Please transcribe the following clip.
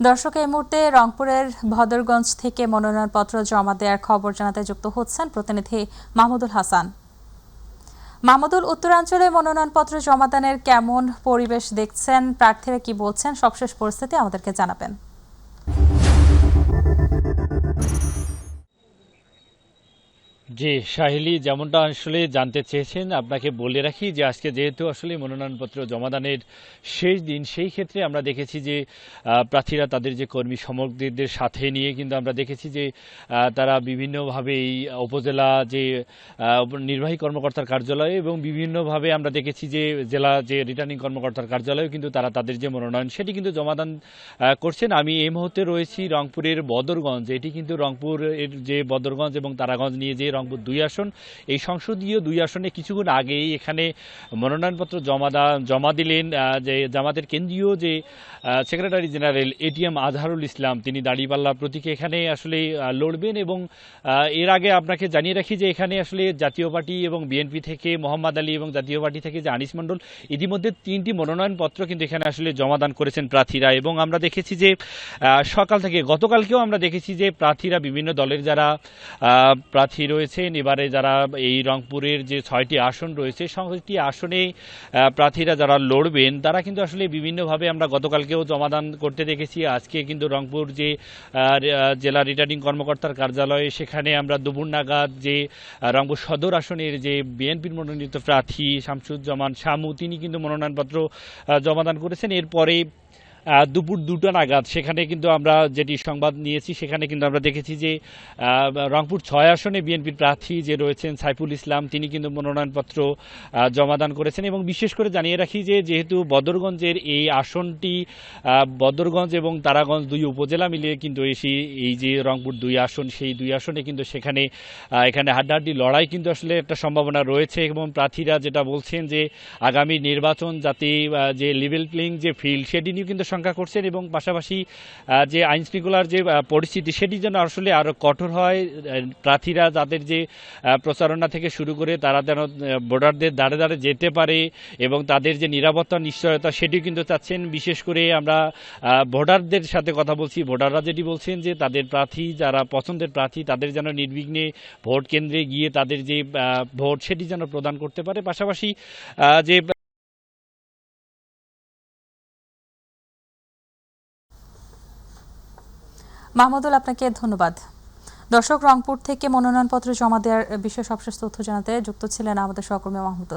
দর্শক, এই মুহূর্তে রংপুরের ভদরগঞ্জ থেকে মনোনয়নপত্র জমা দেওয়ার খবর জানাতে যুক্ত হচ্ছেন প্রতিনিধি মাহমুদুল হাসান। মাহমুদুল, উত্তরাঞ্চলে মনোনয়নপত্র জমাদানের কেমন পরিবেশ দেখছেন, প্রার্থীরা কি বলছেন, সবশেষ পরিস্থিতি আমাদেরকে জানাবেন। জি সাহিলী, যেমনটা আসলে জানতে চেয়েছেন, আপনাকে বলে রাখি যে আজকে যেহেতু আসলে মনোনয়নপত্র জমাদানের শেষ দিন, সেই ক্ষেত্রে আমরা দেখেছি যে প্রার্থীরা তাদের যে কর্মী সমর্থকদের সাথে নিয়ে কিন্তু আমরা দেখেছি যে তারা বিভিন্নভাবে এই উপজেলা যে নির্বাহী কর্মকর্তার কার্যালয়ে এবং বিভিন্নভাবে আমরা দেখেছি যে জেলা যে রিটার্নিং কর্মকর্তার কার্যালয়েও কিন্তু তারা তাদের যে মনোনয়ন সেটি কিন্তু জমাদান করছেন। আমি এই মুহূর্তে রয়েছি রংপুরের বদরগঞ্জ। এটি কিন্তু রংপুরের যে বদরগঞ্জ এবং তারাগঞ্জ নিয়ে যে রংপুর 2 আসন, এই সংসদীয় 2 আসনে কিছুক্ষণ আগেই এখানে মনোনয়নপত্র জমা দিলেন যে জামাতের কেন্দ্রীয় যে secretary general ATM Azharul Islam. তিনি দাঁড়িপাল্লা প্রতীকে এখানে আসলে লড়বেন এবং এর আগে আপনাকে জানিয়ে রাখি যে এখানে আসলে জাতীয় পার্টি এবং বিএনপি থেকে মোহাম্মদ আলী এবং জাতীয় পার্টি থেকে যে আনিস মণ্ডল, ইতিমধ্যে 3টি মনোনয়নপত্র কিন্তু এখানে আসলে জমাদান করেছেন প্রার্থীরা। এবং আমরা দেখেছি যে সকাল থেকে গতকালকেও আমরা দেখেছি যে প্রার্থীরা বিভিন্ন দলের যারা প্রার্থী রয়েছেন, এবারে যারা এই রংপুরের যে 6টি আসন রয়েছে, 6টি আসনে প্রার্থীরা যারা লড়বেন তারা কিন্তু আসলে বিভিন্নভাবে আমরা গতকালকেও জমাদান করতে দেখেছি। আজকে কিন্তু রংপুর যে জেলা রিটার্নিং কর্মকর্তার কার্যালয়ে সেখানে আমরা দুপুর নাগাদ যে রংপুর সদর আসনের যে বিএনপির মনোনীত প্রার্থী শামসুজ্জামান শামু, তিনি কিন্তু মনোনয়নপত্র জমাদান করেছেন। এরপরে দুপুর 2টা নাগাদ সেখানে কিন্তু আমরা যেটি সংবাদ নিয়েছি, সেখানে কিন্তু আমরা দেখেছি যে রংপুর 6 আসনে বিএনপির প্রার্থী যে রয়েছেন সাইফুল ইসলাম, তিনি কিন্তু মনোনয়নপত্র জমাদান করেছেন। এবং বিশেষ করে জানিয়ে রাখি যে যেহেতু বদরগঞ্জের এই আসনটি বদরগঞ্জ এবং তারাগঞ্জ 2 উপজেলা মিলিয়ে কিন্তু এই যে রংপুর 2 আসন, সেই 2 আসনে কিন্তু এখানে হাড্ডাহাড্ডি লড়াই কিন্তু আসলে একটা সম্ভাবনা রয়েছে। এবং প্রার্থীরা যেটা বলছেন যে আগামী নির্বাচন যাতে যে লেভেল প্লেইং যে ফিল্ড, সেটি নিয়েও কিন্তু শঙ্কা করছেন এবং পাশাপাশি যে আইন শৃঙ্খলার যে পরিস্থিতি সেটি যেন আসলে আরও কঠোর হয়। প্রার্থীরা তাদের যে প্রচারণা থেকে শুরু করে তারা যেন ভোটারদের দ্বারে দ্বারে যেতে পারে এবং তাদের যে নিরাপত্তার নিশ্চয়তা সেটিও কিন্তু চাচ্ছেন। বিশেষ করে আমরা ভোটারদের সাথে কথা বলছি, ভোটাররা যেটি বলছেন যে তাদের প্রার্থী যারা পছন্দের প্রার্থী তাদের যেন নির্বিঘ্নে ভোট কেন্দ্রে গিয়ে তাদের যে ভোট সেটি যেন প্রদান করতে পারে। পাশাপাশি যে মাহমুদুল, আপনাকে ধন্যবাদ। দর্শক, রংপুর থেকে মনোনয়নপত্র জমা দেওয়ার বিষয়ে সবশেষ তথ্য জানাতে যুক্ত ছিলেন আমাদের সহকর্মী মাহমুদুল।